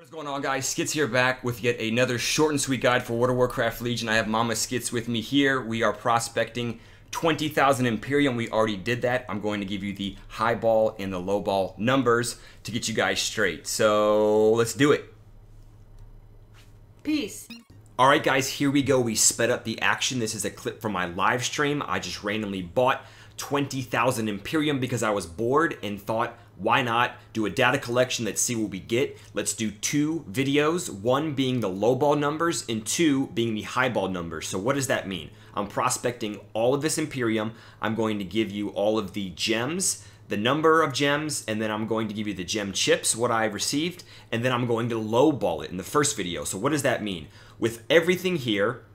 What is going on, guys? Skits here, back with yet another short and sweet guide for World of Warcraft Legion. I have Mama Skits with me here. We are prospecting 20,000 Empyrium. We already did that. I'm going to give you the high ball and the low ball numbers to get you guys straight. So let's do it. Peace. All right, guys, here we go. We sped up the action. This is a clip from my live stream. I just randomly bought 20,000 Empyrium because I was bored and thought, why not do a data collection? Let's see what we get. Let's do two videos, one being the low ball numbers and two being the high ball numbers. So what does that mean? I'm prospecting all of this Empyrium. I'm going to give you all of the gems, the number of gems, and then I'm going to give you the gem chips, what I've received, and then I'm going to low ball it in the first video. So what does that mean? With everything here,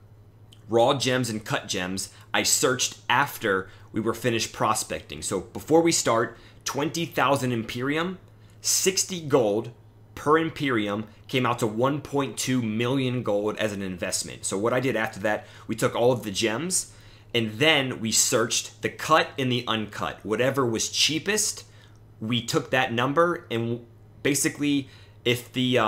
raw gems and cut gems, I searched after we were finished prospecting. So before we start, 20,000 Empyrium, 60 gold per Empyrium came out to 1.2 million gold as an investment. So what I did after that, we took all of the gems and then we searched the cut and the uncut. Whatever was cheapest, we took that number, and basically if the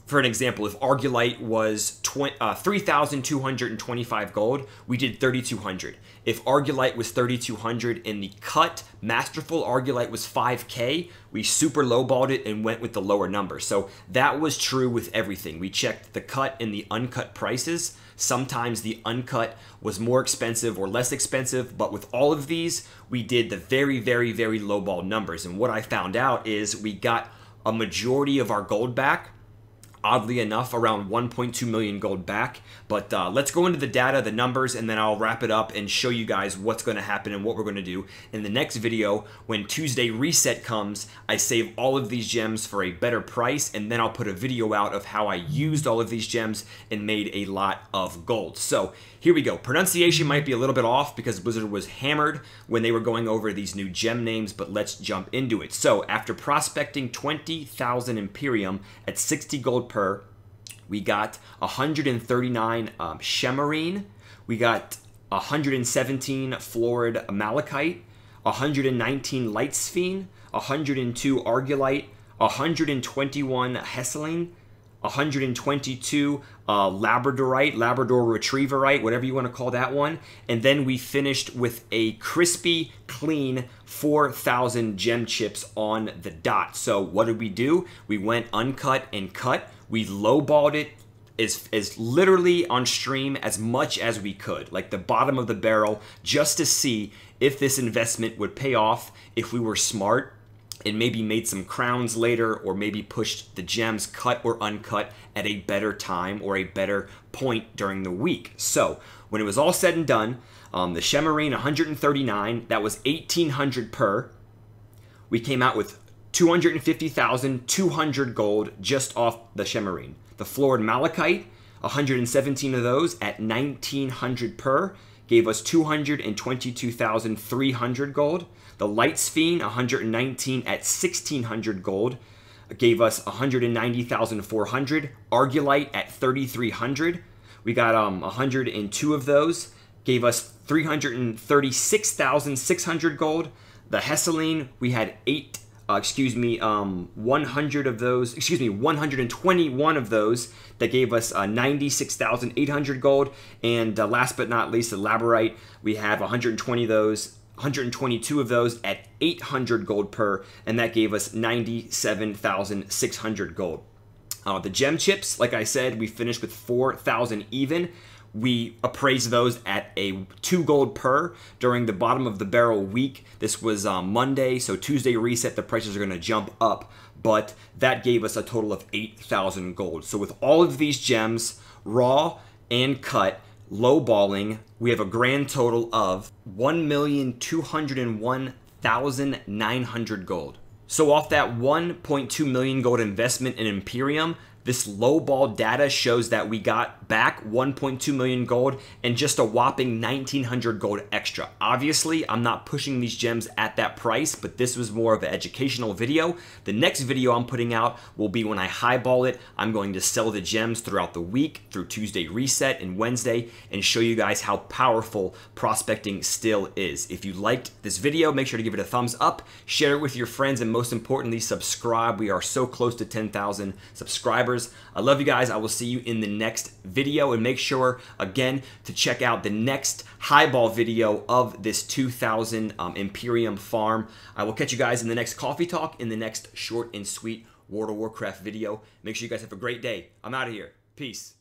for an example, if Argulite was 3,225 gold, we did 3,200. If Argulite was 3,200 and the cut Masterful Argulite was 5K, we super lowballed it and went with the lower number. So that was true with everything. We checked the cut and the uncut prices. Sometimes the uncut was more expensive or less expensive, but with all of these, we did the very, very, very lowball numbers. And what I found out is we got a majority of our gold back. Oddly enough, around 1.2 million gold back. But let's go into the data, the numbers, and then I'll wrap it up and show you guys what's going to happen and what we're going to do in the next video. When Tuesday reset comes, I save all of these gems for a better price, and then I'll put a video out of how I used all of these gems and made a lot of gold. So here we go. Pronunciation might be a little bit off because Blizzard was hammered when they were going over these new gem names, but let's jump into it. So after prospecting 20,000 Empyrium at 60 gold per, we got 139 Chemirine, we got 117 Florid Malachite, 119 Lightsphene, 102 Argulite, 121 Hesselian, 122 Labrodorite, Labrador Retrieverite, whatever you want to call that one. And then we finished with a crispy, clean 4,000 gem chips on the dot. So what did we do? We went uncut and cut. We lowballed it as literally on stream as much as we could, like the bottom of the barrel, just to see if this investment would pay off, if we were smart and maybe made some crowns later, or maybe pushed the gems cut or uncut at a better time or a better point during the week. So when it was all said and done, the Chemirine 139, that was 1,800 per. We came out with 250,200 gold just off the Chemirine. The Florid Malachite, 117 of those at 1,900 per, gave us 222,300 gold. The Lightsphene, 119 at 1,600 gold, gave us 190,400. Argulite at 3,300. We got 102 of those, gave us 336,600 gold. The Hesselian, we had 100 of those, 121 of those that gave us 96,800 gold. And last but not least, the Labrodorite, we have 122 of those at 800 gold per, and that gave us 97,600 gold. The gem chips, like I said, we finished with 4,000 even. We appraised those at a 2 gold per during the bottom of the barrel week. This was Monday, so Tuesday reset, the prices are going to jump up, but that gave us a total of 8,000 gold. So with all of these gems, raw and cut, lowballing, we have a grand total of 1,201,900 gold. So off that 1.2 million gold investment in Empyrium, this lowball data shows that we got back 1.2 million gold and just a whopping 1,900 gold extra. Obviously, I'm not pushing these gems at that price, but this was more of an educational video. The next video I'm putting out will be when I highball it. I'm going to sell the gems throughout the week through Tuesday reset and Wednesday and show you guys how powerful prospecting still is. If you liked this video, make sure to give it a thumbs up, share it with your friends, and most importantly, subscribe. We are so close to 10,000 subscribers. ores. I love you guys. I will see you in the next video, and make sure again to check out the next highball video of this 2000 Empyrium farm. I will catch you guys in the next coffee talk, in the next short and sweet World of Warcraft video. Make sure you guys have a great day. I'm out of here. Peace.